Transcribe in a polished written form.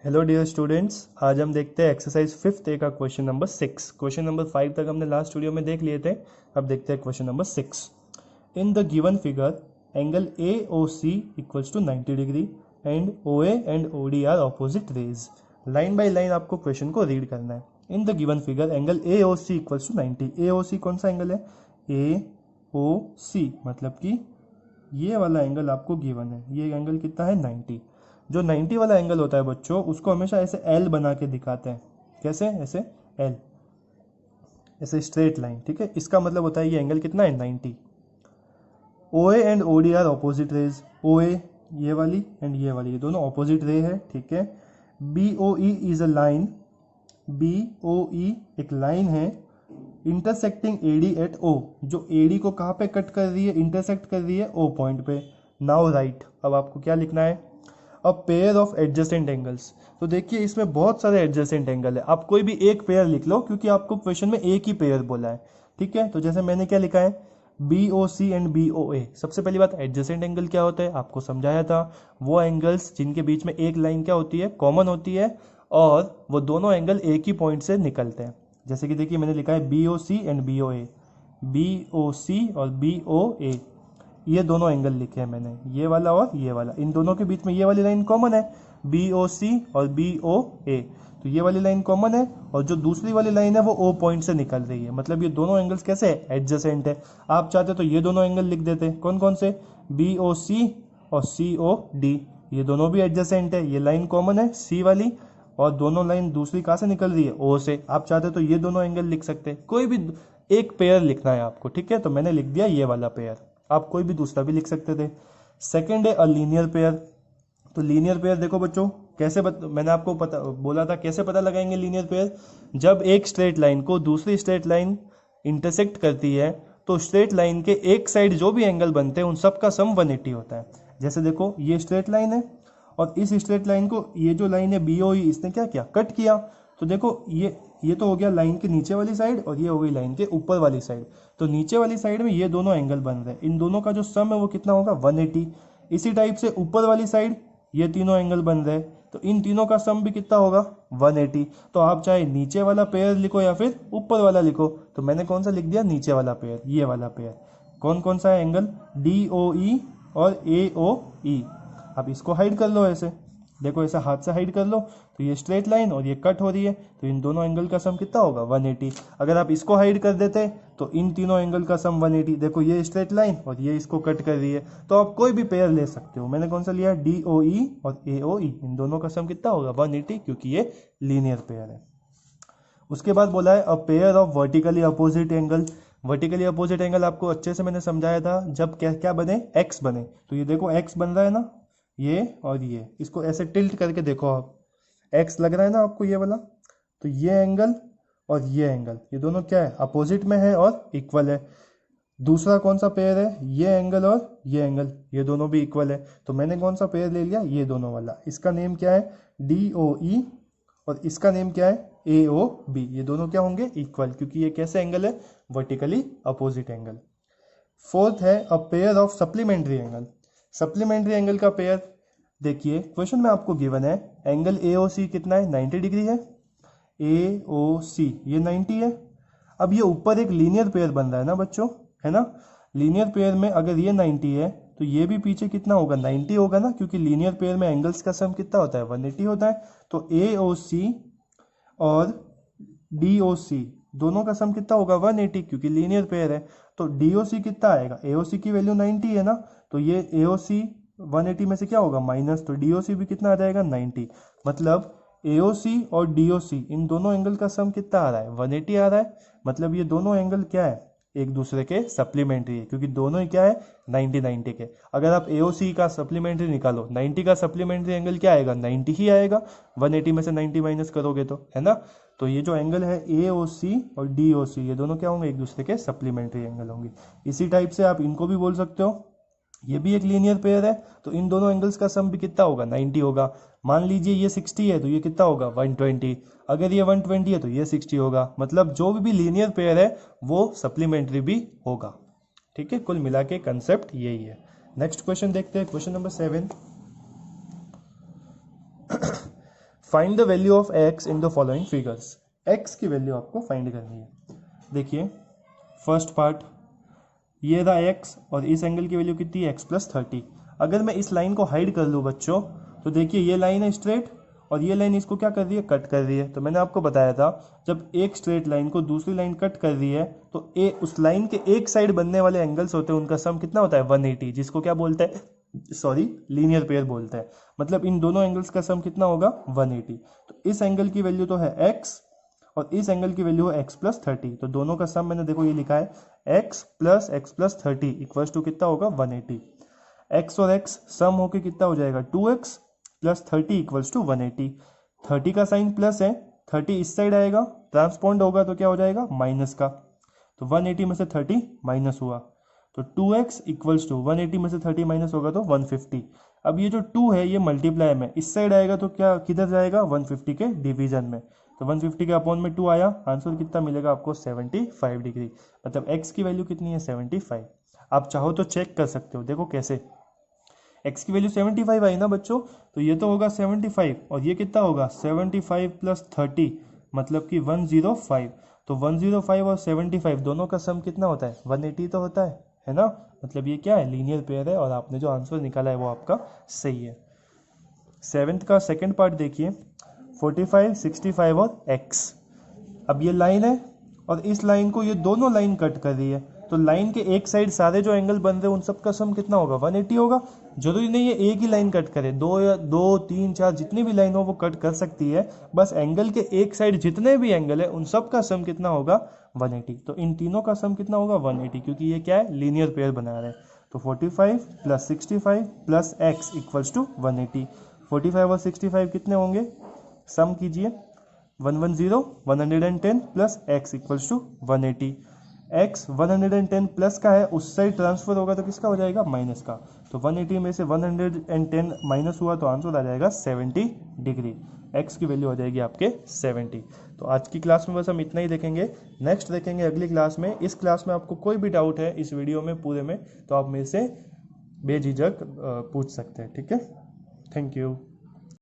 Hello dear students, आज हम देखते हैं एक्सरसाइज 5th ए का क्वेश्चन नंबर 6। क्वेश्चन नंबर 5 तक हमने लास्ट वीडियो में देख लिए थे। अब देखते हैं question number 6। In the given figure angle A O C equals to 90 degree and O and O D are opposite rays. Line by line आपको क्वेश्चन को रीड करना है। In the given figure angle A O C equals to 90। A O C कौन सा angle है? ए O सी मतलब कि ये वाला एंगल आपको गिवन है। ये एंगल कितना है? 90। जो 90 वाला एंगल होता है बच्चों, उसको हमेशा ऐसे एल बना के दिखाते हैं। कैसे? ऐसे एल, ऐसे स्ट्रेट लाइन। ठीक है, इसका मतलब होता है ये एंगल कितना है? 90। O and O D are opposite rays. O A ये वाली एंड ये वाली, ये दोनों ऑपोजिट रे है। ठीक है। B O E is a line. B O E एक लाइन है intersecting A D at O, जो ए डी को कहाँ पे कट कर रही है? इंटरसेक्ट कर रही है ओ पॉइंट पे। नाउ राइट, अब आपको क्या लिखना है? A pair of adjacent angles. तो देखिए इसमें बहुत सारे एडजेसेंट एंगल है, आप कोई भी एक पेयर लिख लो क्योंकि आपको क्वेश्चन में एक ही पेयर बोला है। ठीक है, तो जैसे मैंने क्या लिखा है? B O C and B O A. सबसे पहली बात, एडजेसेंट एंगल क्या होता है आपको समझाया था। वो एंगल्स जिनके बीच में एक लाइन क्या होती है? कॉमन होती है, और वो दोनों एंगल एक ही पॉइंट से निकलते हैं। जैसे कि देखिए मैंने लिखा है B O C and B O A. B O C और बी ओ ए, ये दोनों एंगल लिखे हैं मैंने, ये वाला और ये वाला। इन दोनों के बीच में ये वाली लाइन कॉमन है, बी ओ सी और बी ओ ए। तो ये वाली लाइन कॉमन है, और जो दूसरी वाली लाइन है वो ओ पॉइंट से निकल रही है। मतलब ये दोनों एंगल्स कैसे है? एडजेसेंट है। आप चाहते तो ये दोनों एंगल लिख देते। कौन कौन से? बी ओ सी और सी ओ डी, ये दोनों भी एडजेसेंट है। ये लाइन कॉमन है सी वाली, और दोनों लाइन दूसरी कहाँ से निकल रही है? ओ से। आप चाहते तो ये दोनों एंगल लिख सकते, कोई भी एक पेयर लिखना है आपको। ठीक है, तो मैंने लिख दिया ये वाला पेयर। आप कोई भी दूसरा भी लिख सकते थे। सेकंड है अ लीनियर पेयर। तो लीनियर पेयर देखो बच्चों, कैसे मैंने आपको पता बोला था कैसे पता लगाएंगे लीनियर पेयर। जब एक स्ट्रेट लाइन को दूसरी स्ट्रेट लाइन इंटरसेक्ट करती है, तो स्ट्रेट लाइन के एक साइड जो भी एंगल बनते हैं उन सब का सम 180 होता है। जैसे देखो ये स्ट्रेट लाइन है, और इस स्ट्रेट लाइन को, ये जो लाइन है बी ओ ई, इसने क्या किया? कट किया। तो देखो ये तो हो गया लाइन के नीचे वाली साइड, और ये हो गई लाइन के ऊपर वाली साइड। तो नीचे वाली साइड में ये दोनों एंगल बन रहे हैं, इन दोनों का जो सम है वो कितना होगा? 180। इसी टाइप से ऊपर वाली साइड ये तीनों एंगल बन रहे हैं, तो इन तीनों का सम भी कितना होगा? 180। तो आप चाहे नीचे वाला पेयर लिखो या फिर ऊपर वाला लिखो। तो मैंने कौन सा लिख दिया? नीचे वाला पेयर, ये वाला पेयर। कौन कौन सा है एंगल? डी ओ ई और ए ओ ई। अब इसको हाइड कर लो ऐसे, देखो ऐसा हाथ से हाइड कर लो, तो ये स्ट्रेट लाइन और ये कट हो रही है, तो इन दोनों एंगल का सम कितना होगा? 180। अगर आप इसको हाइड कर देते तो इन तीनों एंगल का सम 180। देखो ये स्ट्रेट लाइन और ये इसको कट कर रही है, तो आप कोई भी पेयर ले सकते हो। मैंने कौन सा लिया? डी ओ ई और ए ओ ई। इन दोनों का सम कितना होगा? 180, क्योंकि ये लीनियर पेयर है। उसके बाद बोला है a pair of vertically opposite angle. Vertically opposite angle आपको अच्छे से मैंने समझाया था, जब क्या क्या बने? एक्स बने। तो ये देखो एक्स बन रहा है ना, ये और ये, इसको ऐसे टिल्ट करके देखो आप, एक्स लग रहा है ना आपको ये वाला। तो ये एंगल और ये एंगल, ये दोनों क्या है? अपोजिट में है और इक्वल है। दूसरा कौन सा पेयर है? ये एंगल और ये एंगल, ये दोनों भी इक्वल है। तो मैंने कौन सा पेयर ले लिया? ये दोनों वाला। इसका नेम क्या है? डी ओ ई, और इसका नेम क्या है? ए ओ बी। ये दोनों क्या होंगे? इक्वल, क्योंकि ये कैसे एंगल है? Vertically opposite angle. फोर्थ है a pair of supplementary angle. Supplementary angle का पेयर, देखिए क्वेश्चन में आपको गिवन है एंगल ए ओ सी कितना है? 90 डिग्री है। ए ओ सी ये 90 है। अब ये ऊपर एक लीनियर पेयर बन रहा है ना बच्चों, है ना? लीनियर पेयर में अगर ये 90 है तो ये भी पीछे कितना होगा? 90 होगा ना, क्योंकि लीनियर पेयर में एंगल्स का सम कितना होता है? 180 होता है। तो ए ओ सी और डी ओ सी दोनों का सम कितना होगा? 180, क्योंकि लीनियर पेयर है। तो डी ओ सी कितना आएगा? ए ओ सी की वैल्यू 90 है ना, तो ये ए ओ सी 180 में से क्या होगा? माइनस, तो डी ओ सी भी कितना आ जाएगा? 90। मतलब ए ओ सी और डी ओ सी, इन दोनों एंगल का सम कितना आ रहा है? 180 आ रहा है। मतलब ये दोनों एंगल क्या है? एक दूसरे के सप्लीमेंट्री है, क्योंकि दोनों ही क्या है? 90 90 के। अगर आप ए ओ सी का सप्लीमेंट्री निकालो, 90 का सप्लीमेंट्री एंगल क्या आएगा? 90 ही आएगा। 180 में से 90 माइनस करोगे तो, है ना? तो ये जो एंगल है ए ओ सी और डी ओ सी, ये दोनों क्या होंगे? एक दूसरे के सप्लीमेंट्री एंगल होंगे। इसी टाइप से आप इनको भी बोल सकते हो, ये भी एक लीनियर पेयर है, तो इन दोनों एंगल्स का सम भी कितना होगा? 90 होगा। मान लीजिए ये 60 है तो ये कितना होगा? 120। अगर ये 120 है तो ये 60 होगा। मतलब जो भी लीनियर पेयर है वो सप्लीमेंट्री भी होगा। ठीक है, कुल मिला के कंसेप्ट यही है। नेक्स्ट क्वेश्चन देखते हैं, question number 7। Find the value of x in the following figures. x की वैल्यू आपको फाइंड करनी है। देखिए फर्स्ट पार्ट, ये रहा x और इस एंगल की वैल्यू कितनी है x प्लस 30। अगर मैं इस लाइन को हाइड कर लूँ बच्चों, तो देखिए ये लाइन है स्ट्रेट और ये लाइन इसको क्या कर रही है, कट कर रही है। तो मैंने आपको बताया था जब एक स्ट्रेट लाइन को दूसरी लाइन कट कर रही है तो उस लाइन के एक साइड बनने वाले एंगल्स होते हैं, उनका सम कितना होता है 180, जिसको क्या बोलते हैं, सॉरी लीनियर पेयर बोलते हैं। मतलब इन दोनों एंगल्स का सम कितना होगा 180। तो इस एंगल की वैल्यू तो है x और इस एंगल की वैल्यू है x प्लस 30। तो दोनों का सम मैंने देखो ये लिखा है x प्लस 30 इक्वल्स टू कितना होगा 180। x और x सम होके कितना हो जाएगा 2x प्लस 30 इक्वल्स टू 180। 30 का साइन प्लस है, 30 इस साइड आएगा, ट्रांसपोंड होगा तो क्या हो जाएगा माइनस का। तो 180 में से 30 माइनस हुआ तो 2x इक्वल्स टू 180 में से 30 माइनस होगा तो 150। अब ये जो 2 है ये मल्टीप्लाई में इस साइड आएगा तो क्या किधर जाएगा 150 के डिवीजन में। तो 150 के अपॉन में 2 आया, आंसर कितना मिलेगा आपको 75 डिग्री। मतलब x की वैल्यू कितनी है 75। आप चाहो तो चेक कर सकते हो, देखो कैसे। x की वैल्यू 75 आई ना बच्चों, तो ये तो होगा 75 और ये कितना होगा 75 प्लस 30 मतलब कि 105। तो 105 और 75 दोनों का सम कितना होता है 180 तो होता है ना। मतलब ये क्या है लीनियर पेयर है और आपने जो आंसर निकाला है वो आपका सही है। सेवेंथ का सेकंड पार्ट देखिए 45, 65 और x। अब ये लाइन है और इस लाइन को ये दोनों लाइन कट कर रही है, तो लाइन के एक साइड सारे जो एंगल बन रहे हैं उन सब का सम कितना होगा 180 होगा। जरूरी नहीं है एक ही लाइन कट करे, दो या दो तीन चार जितनी भी लाइन हो वो कट कर सकती है, बस एंगल के एक साइड जितने भी एंगल है उन सब का सम कितना होगा 180। तो इन तीनों का सम कितना होगा 180, क्योंकि ये क्या है लीनियर पेयर बना रहे हैं। तो 45 plus 65 plus X equals to 180। 45 और 65 कितने होंगे, सम कीजिए 110 110 plus x equals to 180। x 110 plus का है, उस साइड ट्रांसफर होगा तो किसका हो जाएगा माइनस का। तो 180 में से 110 माइनस हुआ तो आंसर आ जाएगा 70 डिग्री। x की वैल्यू हो जाएगी आपके 70। तो आज की क्लास में बस हम इतना ही देखेंगे, नेक्स्ट देखेंगे अगली क्लास में। इस क्लास में आपको कोई भी डाउट है इस वीडियो में पूरे में तो आप मेरे से बेझिझक पूछ सकते हैं, ठीक है। Thank you.